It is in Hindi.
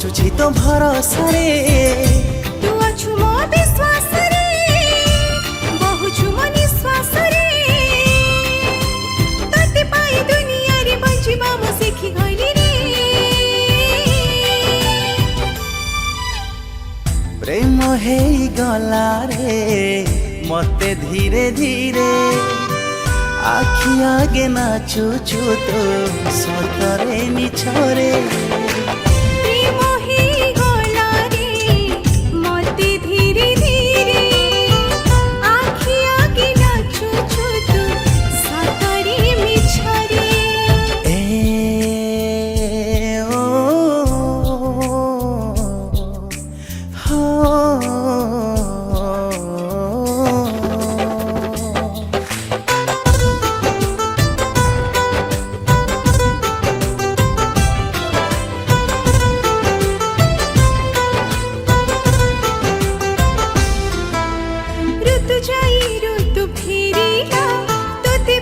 बंचुछि तो भरोसा रे तू अछु मो विश्वास रे बहुछु मो निश्वास रे तते पाई दुनिया रे बंचिबा मो सिखि गइली रे प्रेम हे गला रे मते धीरे धीरे आखि आगे नाचुछु तो सतरे मिछरे प्रेम हे गला रे मते धीरे धीरे आखि आगे नाचुछु तो सतरे मिछरे ए ओ हो ऋतु जाई ऋतु फेरिला तोते